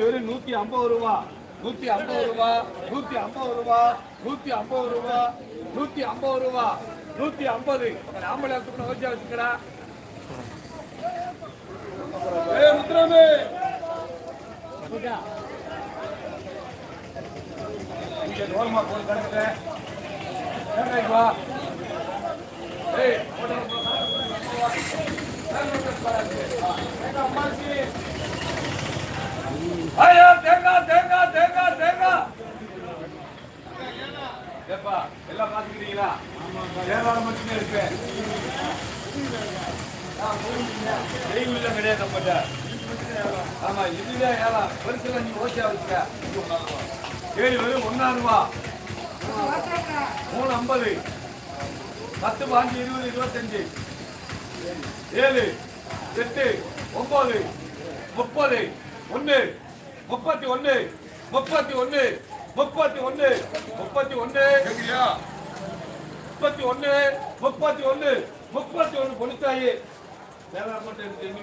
வெறும் 150 ரூபா 150 ரூபா 150 ரூபா 150 ரூபா 150 ரூபா 150 ஆம்புலன்ஸ் வச்சு வச்சுக்கடா. முத்துராமே இங்க ரோல்மா போய் கிடக்குறேன். ஐயா தேங்காய் தேங்காய் தேங்காய் தேங்காய் ஏப்பா எல்லாம் பாத்துக்கிறீங்களா? ஏராளம் மட்டுமே இருப்பேன். வெயில் கிடையாது நம்மகிட்ட. ஆமா இதுதான் ஏழாம் பெருசுல நீங்க ஓசியா வச்சுக்க. ஏழு வெறும் 1 ரூபா 350 10 5 20 25 7 8 9 30 1 31 31 31 31 கேக்குறியா? 31 31 31 பொலித்தாயி சேலா போட்டு எண்ணி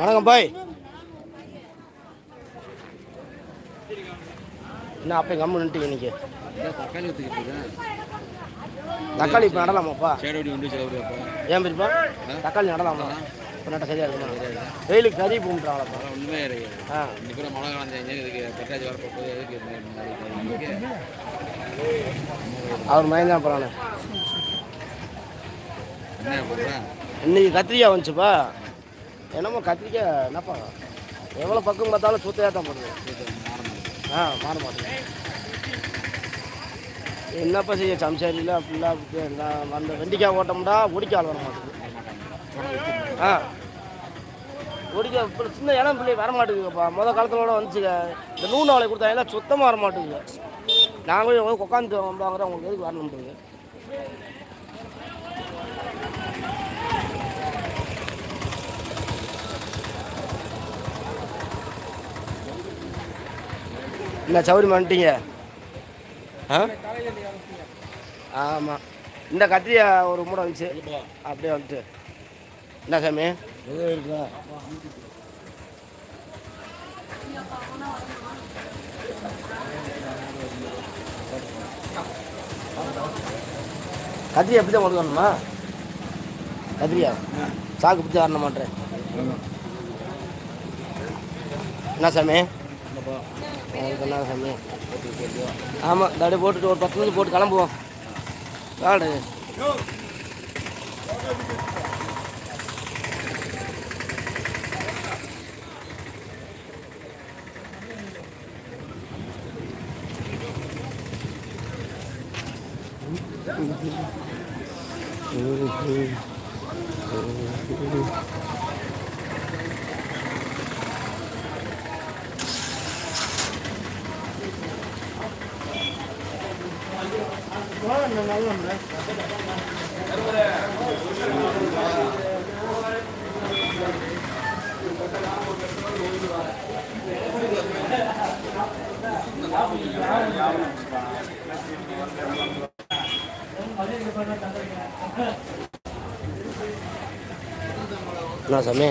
வணக்கம் பாய். என்ன அப்போ கம்மு நின்ட்டு இன்னைக்கு தக்காளி இப்போ நடலாமாப்பா? ஏன் பெரியப்பா தக்காளி நடலாமா? இப்போ நட்ட சரியா இருக்குமா? வெயிலுக்கு கறி பூமிட்டாங்களாப்பா? ஒன்றுமே மழை காலம் அவர் மயந்தான் போகிறானே. இன்னைக்கு கத்திரிக்காய் வந்துச்சுப்பா. என்னமோ கத்திரிக்காய் என்னப்பா எவ்வளோ பக்கம் பார்த்தாலும் சுத்தையாக தான் போடுது. மாற மாட்டேங்க. என்னப்பா செய்ய சம்சாரியில் ஃபுல்லாக அந்த வெண்டிக்காய் ஓட்டமுடா ஒடிக்கால் வர மாட்டேங்குது. ஒடிக்காய் இப்போ சின்ன இடம் பிள்ளை வர மாட்டேங்குதுப்பா. முதல் காலத்தோட வந்துச்சுங்க. இந்த நூறு நாளை கொடுத்தாங்க சுத்தமாக வர மாட்டேங்குது. நாங்களும் உட்காந்து வாங்குறோம். உங்களுக்கு எதுக்கு வரணும் முடியுங்க? என்ன சௌரி பண்ணிட்டீங்க? ஆமாம் இந்த கத்திரியா ஒரு மூடை வந்துச்சு அப்படியே வந்துட்டு. என்ன சாமி இருக்கா? கத்திரியா எப்படி தான் கொண்டு வரணுமா? கத்திரியா சாக்கு பிடிச்சி வரணும் மாட்டேன். என்ன சாமி? என்ன சாமி? ஆமாம் இந்த அப்படியே போட்டுட்டு ஒரு 10 நிமிஷம் போட்டு கிளம்புவோம். வாடு என்ன சாமி?